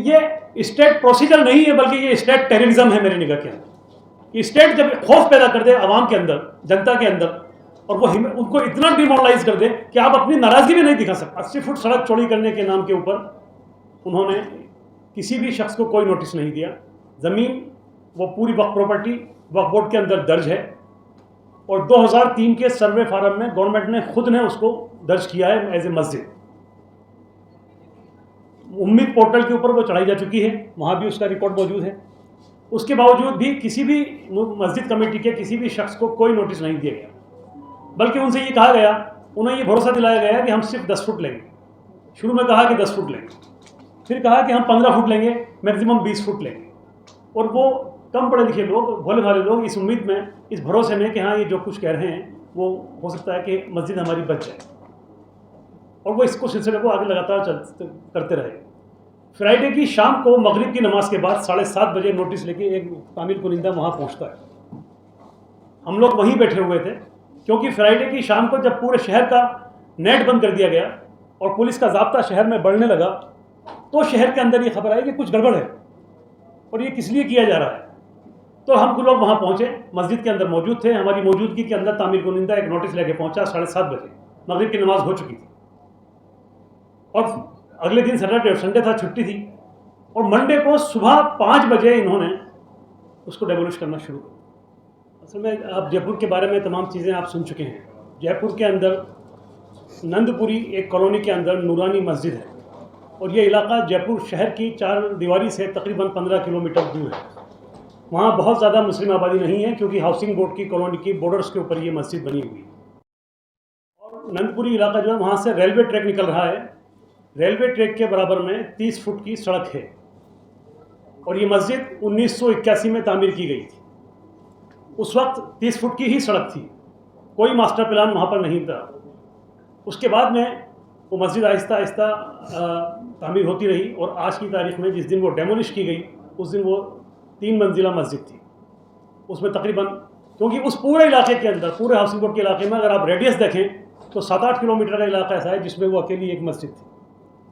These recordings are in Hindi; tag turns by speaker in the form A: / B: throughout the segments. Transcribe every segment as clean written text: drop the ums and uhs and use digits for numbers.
A: ये स्टेट प्रोसीजर नहीं है, बल्कि ये स्टेट टेररिज्म है मेरी निगाह के अंदर। स्टेट जब खौफ पैदा कर दे आवाम के अंदर, जनता के अंदर, और वो उनको इतना डिमोरलाइज कर दे कि आप अपनी नाराजगी भी नहीं दिखा सकते। 80 फुट सड़क चौड़ी करने के नाम के ऊपर उन्होंने किसी भी शख्स को कोई नोटिस नहीं दिया। ज़मीन वो पूरी वक्फ प्रॉपर्टी वक्फ बोर्ड के अंदर दर्ज है, और 2003 के सर्वे फार्म में गवर्नमेंट ने खुद ने उसको दर्ज किया है एज ए मस्जिद। उम्मीद पोर्टल के ऊपर वो चढ़ाई जा चुकी है, वहाँ भी उसका रिकॉर्ड मौजूद है। उसके बावजूद भी किसी भी मस्जिद कमेटी के किसी भी शख्स को कोई नोटिस नहीं दिया गया, बल्कि उनसे ये कहा गया, उन्हें ये भरोसा दिलाया गया कि हम सिर्फ 10 फुट लेंगे। शुरू में कहा कि 10 फुट लेंगे, फिर कहा कि हम 15 फुट लेंगे, मैक्सिमम 20 फुट लेंगे। और वो कम पढ़े लिखे लोग, भोले भाले लोग इस उम्मीद में, इस भरोसे में कि हाँ ये जो कुछ कह रहे हैं वो हो सकता है कि मस्जिद हमारी बच जाए, और वो इसको सिलसिले को आगे लगातार करते रहे। फ्राइडे की शाम को मगरिब की नमाज के बाद 7:30 बजे नोटिस लेके एक तामील कुनिंदा वहाँ पहुँचता है। हम लोग वहीं बैठे हुए थे, क्योंकि फ्राइडे की शाम को जब पूरे शहर का नेट बंद कर दिया गया और पुलिस का ज़ाब्ता शहर में बढ़ने लगा, तो शहर के अंदर ये खबर आई कि कुछ गड़बड़ है और ये किस लिए किया जा रहा है। तो हम लोग वहाँ पहुँचे, मस्जिद के अंदर मौजूद थे। हमारी मौजूदगी के अंदर तामील कुनिंदा एक नोटिस लेके पहुँचा। 7:30 बजे मगरिब की नमाज हो चुकी थी, और अगले दिन सैटरडे संडे था, छुट्टी थी, और मंडे को सुबह 5 बजे इन्होंने उसको डेमोलिश करना शुरू किया। असल में आप जयपुर के बारे में तमाम चीज़ें आप सुन चुके हैं। जयपुर के अंदर नंदपुरी एक कॉलोनी के अंदर नूरानी मस्जिद है, और ये इलाका जयपुर शहर की 4 दीवारी से तकरीबन 15 किलोमीटर दूर है। वहाँ बहुत ज़्यादा मुस्लिम आबादी नहीं है, क्योंकि हाउसिंग बोर्ड की कॉलोनी की बॉर्डर्स के ऊपर ये मस्जिद बनी हुई है। और नंदपुरी इलाका जो है, वहाँ से रेलवे ट्रैक निकल रहा है। रेलवे ट्रैक के बराबर में 30 फुट की सड़क है, और ये मस्जिद 1981 में तामीर की गई थी। उस वक्त 30 फुट की ही सड़क थी, कोई मास्टर प्लान वहाँ पर नहीं था। उसके बाद में वो मस्जिद आहिस्ता आहिस्ता तामीर होती रही, और आज की तारीख में जिस दिन वो डेमोलिश की गई, उस दिन वो 3 मंजिला मस्जिद थी। उसमें तकरीबन, क्योंकि उस पूरे इलाके के अंदर, पूरे हाउसिंग बोर्ड के इलाके में अगर आप रेडियस देखें तो 7-8 किलोमीटर का इलाका ऐसा है जिसमें वो अकेली एक मस्जिद थी।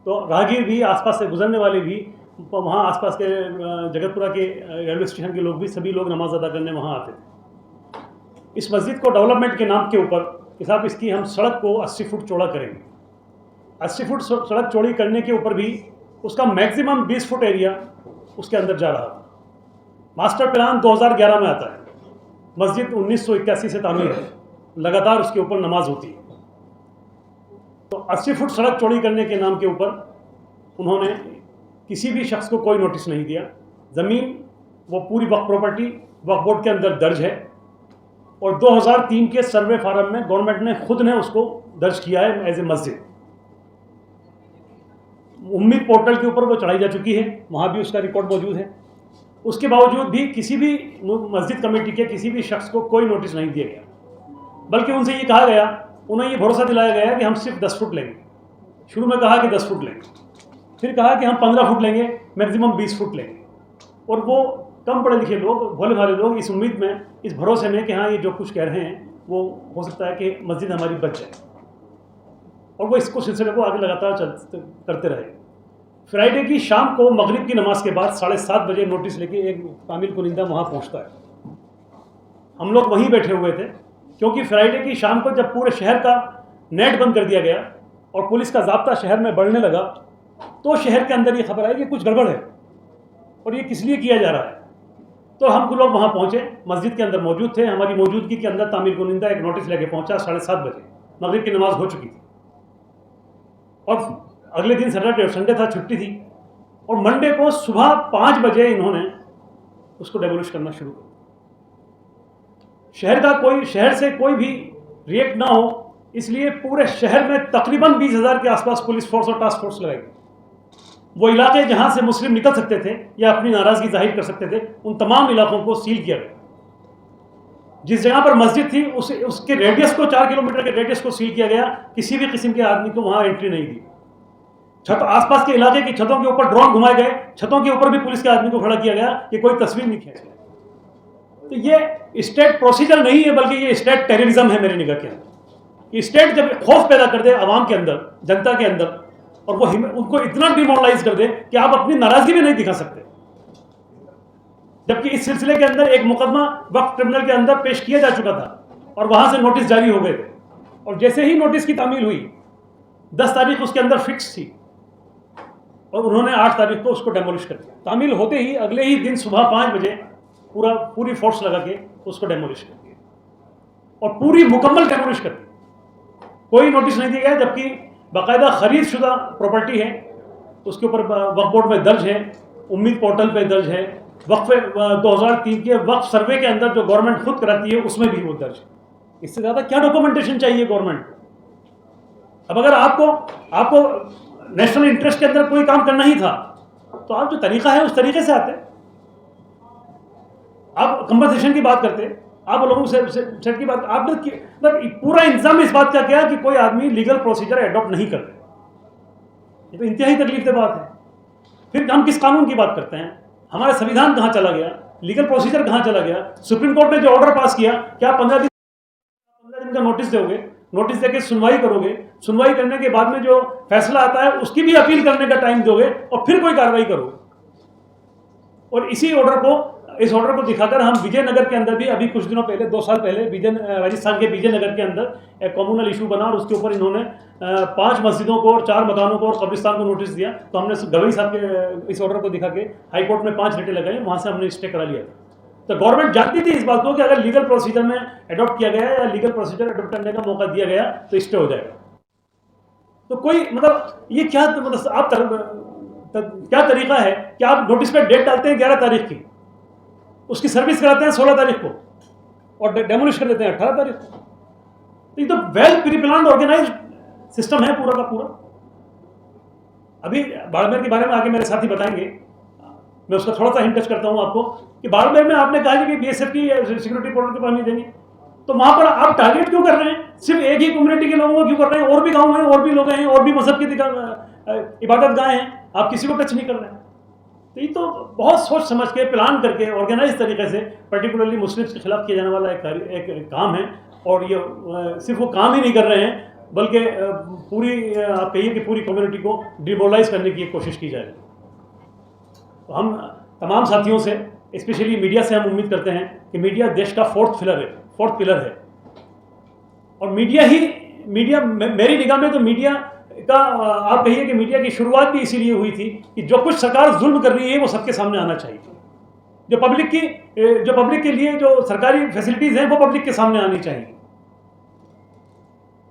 A: तो राहगीर भी, आसपास से गुजरने वाले भी, वहाँ आसपास के जगतपुरा के रेलवे स्टेशन के लोग भी, सभी लोग नमाज अदा करने वहाँ आते थे। इस मस्जिद को डेवलपमेंट के नाम के ऊपर कि साहब इसकी हम सड़क को 80 फुट चौड़ा करेंगे। 80 फुट सड़क चौड़ी करने के ऊपर भी उसका मैक्सिमम 20 फुट एरिया उसके अंदर जा रहा था। मास्टर प्लान 2011 में आता है। मस्जिद 1981 से तामीर है, लगातार उसके ऊपर नमाज होती है। तो 80 फुट सड़क चौड़ी करने के नाम के ऊपर उन्होंने किसी भी शख्स को कोई नोटिस नहीं दिया। ज़मीन वो पूरी वक्फ प्रॉपर्टी वक्फ बोर्ड के अंदर दर्ज है, और 2003 के सर्वे फार्म में गवर्नमेंट ने खुद ने उसको दर्ज किया है एज ए मस्जिद। उम्मीद पोर्टल के ऊपर वो चढ़ाई जा चुकी है, वहाँ भी उसका रिकॉर्ड मौजूद है। उसके बावजूद भी किसी भी मस्जिद कमेटी के किसी भी शख्स को कोई नोटिस नहीं दिया गया, बल्कि उनसे ये कहा गया, उन्हें ये भरोसा दिलाया गया कि हम सिर्फ 10 फुट लेंगे। शुरू में कहा कि 10 फुट लेंगे, फिर कहा कि हम 15 फुट लेंगे, मैक्सिमम 20 फुट लेंगे। और वो कम पढ़े लिखे लोग, भोले भाले लोग इस उम्मीद में, इस भरोसे में कि हाँ ये जो कुछ कह रहे हैं वो हो सकता है कि मस्जिद हमारी बच जाए, और वो इसको सिलसिले को आगे लगातार करते रहे। फ्राइडे की शाम को मगरिब की नमाज के बाद 7:30 बजे नोटिस लेके एक तामील कुनिंदा वहाँ पहुँचता है। हम लोग वहीं बैठे हुए थे, क्योंकि फ्राइडे की शाम को जब पूरे शहर का नेट बंद कर दिया गया और पुलिस का ज़ाब्ता शहर में बढ़ने लगा, तो शहर के अंदर ये खबर आई कि कुछ गड़बड़ है और ये किस लिए किया जा रहा है। तो हम लोग वहाँ पहुँचे, मस्जिद के अंदर मौजूद थे। हमारी मौजूदगी के अंदर तामील कुनिंदा एक नोटिस लेके पहुँचा। 7:30 बजे मगरिब की नमाज हो चुकी थी, और अगले दिन सैटरडे संडे था, छुट्टी थी, और मंडे को सुबह 5 बजे इन्होंने उसको डेमोलिश करना शुरू किया। शहर से कोई भी रिएक्ट ना हो, इसलिए पूरे शहर में तकरीबन 20,000 के आसपास पुलिस फोर्स और टास्क फोर्स लगाई। वो इलाके जहां से मुस्लिम निकल सकते थे या अपनी नाराजगी जाहिर कर सकते थे, उन तमाम इलाकों को सील किया गया। जिस जगह पर मस्जिद थी उसके रेडियस को, 4 किलोमीटर के रेडियस को सील किया गया। किसी भी किस्म के आदमी को वहां एंट्री नहीं दी। आसपास के इलाके की छतों के ऊपर ड्रोन घुमाए गए, छतों के ऊपर भी पुलिस के आदमी को खड़ा किया गया कि कोई तस्वीर नहीं खींचे। तो ये स्टेट प्रोसीजर नहीं है, बल्कि ये स्टेट टेररिज्म है मेरी निगाह के अंदर। स्टेट जब खौफ पैदा कर दे आवाम के अंदर, जनता के अंदर, और वो उनको इतना डिमोरलाइज कर दे कि आप अपनी नाराजगी भी नहीं दिखा सकते। जबकि इस सिलसिले के अंदर एक मुकदमा वक्फ ट्रिब्यूनल के अंदर पेश किया जा चुका था और वहां से नोटिस जारी हो गए थे, और जैसे ही नोटिस की तामील हुई 10 तारीख उसके अंदर फिक्स थी और उन्होंने 8 तारीख को उसको डेमोलिश कर दिया। तामील होते ही अगले ही दिन सुबह 5 बजे पूरी फोर्स लगा के उसको डेमोलिश कर दिया और पूरी मुकम्मल डेमोलिश कर दी। कोई नोटिस नहीं दिया गया, जबकि बाकायदा खरीद शुदा प्रॉपर्टी है, उसके ऊपर वक्फ बोर्ड में दर्ज है, उम्मीद पोर्टल पे दर्ज है, वक्फ 2003 के वक्फ सर्वे के अंदर जो गवर्नमेंट खुद कराती है उसमें भी वो दर्ज है। इससे ज़्यादा क्या डॉक्यूमेंटेशन चाहिए गवर्नमेंट? अब अगर आपको नेशनल इंटरेस्ट के अंदर कोई काम करना ही था तो आप जो तरीका है उस तरीके से आते, आप कंपनसेशन की बात करते, आप लोगों से सेट की बात, आपने मतलब पूरा इंतजाम इस बात का किया कि कोई आदमी लीगल प्रोसीजर एडॉप्ट नहीं कर रहे। ये तो इंतहाई तकलीफ की बात है। फिर हम किस कानून की बात करते हैं? हमारा संविधान कहाँ चला गया? लीगल प्रोसीजर कहाँ चला गया? सुप्रीम कोर्ट ने जो ऑर्डर पास किया, क्या 15 दिन का नोटिस दोगे? नोटिस देके सुनवाई करोगे, सुनवाई करने के बाद में जो फैसला आता है उसकी भी अपील करने का टाइम दोगे और फिर कोई कार्रवाई करोगे। और इस ऑर्डर को दिखाकर हम विजयनगर के अंदर भी अभी कुछ दिनों पहले 2 साल पहले राजस्थान के विजयनगर के अंदर एक कम्युनल इशू बना और उसके ऊपर इन्होंने 5 मस्जिदों को और 4 मकानों को और कब्रिस्तान को नोटिस दिया। तो हमने गवई साहब के इस ऑर्डर को दिखा के हाई कोर्ट में 5 रिटें लगाई, वहाँ से हमने स्टे करा लिया था। तो गवर्नमेंट जानती थी इस बात को कि अगर लीगल प्रोसीजर में एडॉप्ट किया गया या लीगल प्रोसीजर एडॉप्ट करने का मौका दिया गया तो स्टे हो जाएगा। तो कोई मतलब ये क्या मतलब आप क्या तरीका है कि आप नोटिस पे डेट डालते हैं 11 तारीख की, उसकी सर्विस कराते हैं 16 तारीख को और डेमोलिश कर देते हैं 18 तारीख को। तो ये तो well pre planned organize system है पूरा का पूरा। अभी बाड़मेर के बारे में आगे मेरे साथी बताएंगे, मैं उसका थोड़ा सा हिंट टच करता हूं आपको कि बाड़मेर में आपने कहा कि बीएसएफ की सिक्योरिटी पोर्टल की परमिशन देनी, तो वहां पर आप टारगेट क्यों कर रहे हैं? सिर्फ एक ही कम्युनिटी के लोगों को क्यों कर रहे हैं? और भी गांव हैं, और भी लोग हैं, और भी मजहब की इबादत गाह हैं, आप किसी को टच नहीं कर रहे हैं। तो ये तो बहुत सोच समझ के प्लान करके ऑर्गेनाइज तरीके से पर्टिकुलरली मुस्लिम्स के खिलाफ किया जाने वाला एक काम है। और ये सिर्फ वो काम ही नहीं कर रहे हैं बल्कि पूरी आप कहिए कि पूरी कम्युनिटी को डिमोरलाइज करने की कोशिश की जाए। तो हम तमाम साथियों से, स्पेशली मीडिया से, हम उम्मीद करते हैं कि मीडिया देश का फोर्थ पिलर है और मीडिया मेरी निगाह में तो मीडिया का आप कहिए कि मीडिया की शुरुआत भी इसीलिए हुई थी कि जो कुछ सरकार जुल्म कर रही है वो सबके सामने आना चाहिए। जो पब्लिक के लिए जो सरकारी फैसिलिटीज़ हैं वो पब्लिक के सामने आनी चाहिए।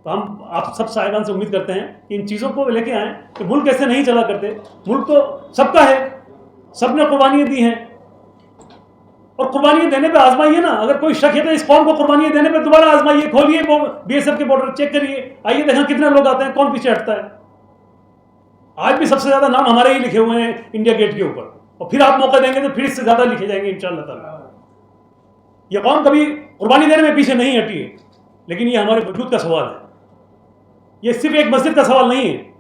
A: तो हम आप सब साहिबान से उम्मीद करते हैं कि इन चीज़ों को लेके आएँ कि मुल्क ऐसे नहीं चला करते। मुल्क तो सबका है, सब ने कुर्बानियाँ दी हैं और कुर्बानियाँ देने पे आजमाइए ना। अगर कोई शक है तो इस कौम को कुर्बानियाँ देने पे दोबारा आजमाइए, खोलिए वो बीएसएफ के बॉर्डर चेक करिए, आइए देखें कितने लोग आते हैं, कौन पीछे हटता है। आज भी सबसे ज़्यादा नाम हमारे ही लिखे हुए हैं इंडिया गेट के ऊपर, और फिर आप मौका देंगे तो फिर इससे ज़्यादा लिखे जाएंगे इंशाअल्लाह ताला। ये कौम कभी कुर्बानी देने में पीछे नहीं हटी है, लेकिन ये हमारे वजूद का सवाल है। ये सिर्फ एक मस्जिद का सवाल नहीं है,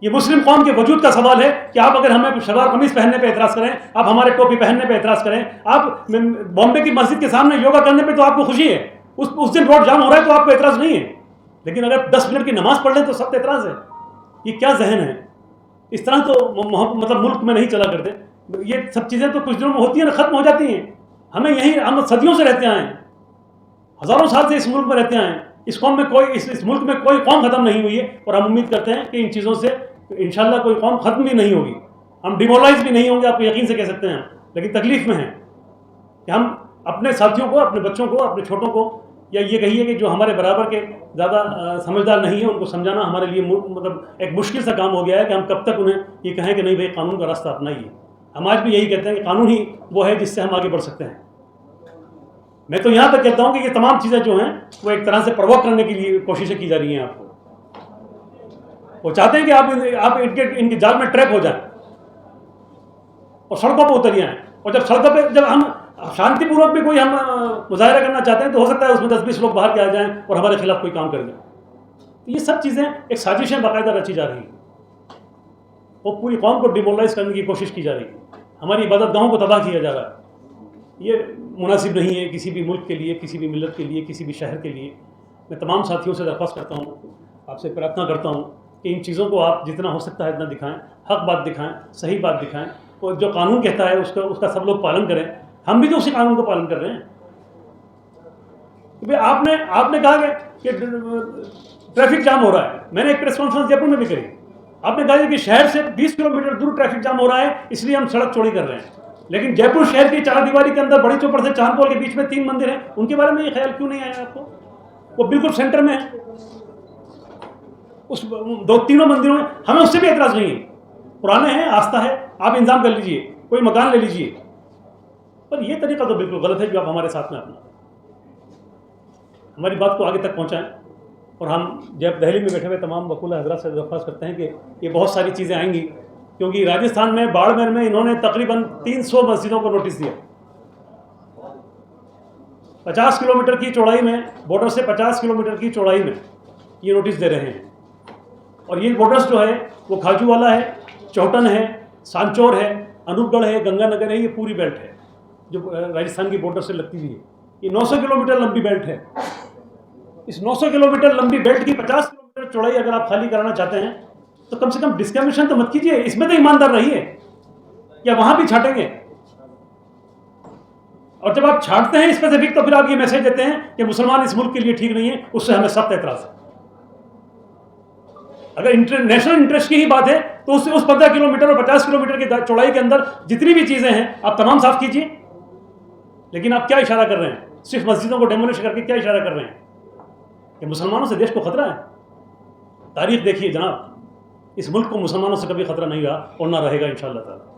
A: ये मुस्लिम कौम के वजूद का सवाल है कि आप अगर हमें शलवार कमीज पहनने पे एतराज़ करें, आप हमारे टोपी पहनने पे एतराज़ करें, आप बॉम्बे की मस्जिद के सामने योगा करने पे तो आपको खुशी है, उस दिन रोड जाम हो रहा है तो आपको एतराज़ नहीं है, लेकिन अगर 10 मिनट की नमाज पढ़ लें तो सब एतराज़ है। ये क्या जहन है? इस तरह तो मतलब मुल्क में नहीं चला करते। ये सब चीज़ें तो कुछ दिनों में होती हैं ना, ख़त्म हो जाती हैं। हम सदियों से रहते आए हैं, हज़ारों साल से इस मुल्क में रहते आए हैं। इस कौम में इस मुल्क में कोई कौम ख़त्म नहीं हुई है और हम उम्मीद करते हैं कि इन चीज़ों से इंशाल्लाह कोई कौम ख़त्म भी नहीं होगी, हम डिमोरलाइज भी नहीं होंगे, आप यकीन से कह सकते हैं। लेकिन तकलीफ़ में है कि हम अपने साथियों को, अपने बच्चों को, अपने छोटों को, या ये कहिए कि जो हमारे बराबर के ज़्यादा समझदार नहीं है, उनको समझाना हमारे लिए मतलब एक मुश्किल सा काम हो गया है कि हम कब तक उन्हें ये कहें कि नहीं भाई कानून का रास्ता अपनाइए। हम आज भी यही कहते हैं कि कानून ही वो है जिससे हम आगे बढ़ सकते हैं। मैं तो यहाँ तक कहता हूँ कि ये तमाम चीज़ें जो हैं वो एक तरह से प्रवोक करने के लिए कोशिशें की जा रही हैं आपको। वो चाहते हैं कि आप इनके जाल में ट्रैप हो जाएं और सड़कों पर उतर आएँ। और जब सड़कों पर जब हम शांतिपूर्वक भी कोई हम मुजाहरा करना चाहते हैं तो हो सकता है उसमें 10-20 लोग बाहर के आ जाएं और हमारे खिलाफ कोई काम कर दें। तो ये सब चीज़ें एक साजिशें बाकायदा रची जा रही हैं, वो पूरी कौम को डिमोरलाइज करने की कोशिश की जा रही है, हमारी इबादत गाहों को तबाह किया जा रहा है। ये मुनासिब नहीं है किसी भी मुल्क के लिए, किसी भी मिल्लत के लिए, किसी भी शहर के लिए। मैं तमाम साथियों से दरख्वास्त करता हूँ, आपसे प्रार्थना करता हूँ कि इन चीज़ों को आप जितना हो सकता है इतना दिखाएं, हक बात दिखाएं, सही बात दिखाएं, और जो कानून कहता है उसका सब लोग पालन करें। हम भी तो उसी कानून को पालन कर रहे हैं। भाई आपने कहा कि ट्रैफिक जाम हो रहा है, मैंने एक प्रेस कॉन्फ्रेंस जयपुर में भी करी। आपने कहा कि शहर से 20 किलोमीटर दूर ट्रैफिक जाम हो रहा है, इसलिए हम सड़क चौड़ी कर रहे हैं। लेकिन जयपुर शहर की 4 दीवारी के अंदर बड़ी चौपड़ से चांदपोल के बीच में 3 मंदिर हैं, उनके बारे में ये ख्याल क्यों नहीं आया आपको? वो बिल्कुल सेंटर में है, उस तीनों मंदिरों में हमें उससे भी एतराज नहीं है। पुराने हैं, आस्था है, आप इंतजाम कर लीजिए, कोई मकान ले लीजिए, पर ये तरीका तो बिल्कुल गलत है जो आप हमारे साथ में अपना हमारी बात को आगे तक पहुंचाएं। और हम जब दिल्ली में बैठे हुए तमाम वकूल हजरात से दरख्वास्त करते हैं कि ये बहुत सारी चीज़ें आएंगी, क्योंकि राजस्थान में बाड़मेर में इन्होंने तकरीबन 300 मस्जिदों को नोटिस दिया। 50 किलोमीटर की चौड़ाई में, बॉर्डर से 50 किलोमीटर की चौड़ाई में ये नोटिस दे रहे हैं। और ये बॉर्डर्स जो है वो खाजूवाला है, चौटन है, सांचौर है, अनूपगढ़ है, गंगानगर है, ये पूरी बेल्ट है जो राजस्थान की बॉर्डर से लगती हुई है। ये 900 किलोमीटर लंबी बेल्ट है। इस 900 किलोमीटर लंबी बेल्ट की 50 किलोमीटर चौड़ाई अगर आप खाली कराना चाहते हैं तो कम से कम डिस्क्रिमिनेशन तो मत कीजिए, इसमें तो ईमानदार रहिए, या वहां भी छाटेंगे। और जब आप छाटते हैं स्पेसिफिक तो फिर आप ये मैसेज देते हैं कि मुसलमान इस मुल्क के लिए ठीक नहीं है, उससे हमें सख्त एतराज है। अगर नेशनल इंटरेस्ट की ही बात है तो उस 15 किलोमीटर और 50 किलोमीटर की चौड़ाई के अंदर जितनी भी चीजें हैं आप तमाम साफ कीजिए। लेकिन आप क्या इशारा कर रहे हैं? सिर्फ मस्जिदों को डेमोलिश करके क्या इशारा कर रहे हैं कि मुसलमानों से देश को खतरा है? तारीख देखिए जनाब, इस मुल्क को मुसलमानों से कभी खतरा नहीं रहा और ना रहेगा इंशाअल्लाह ताला।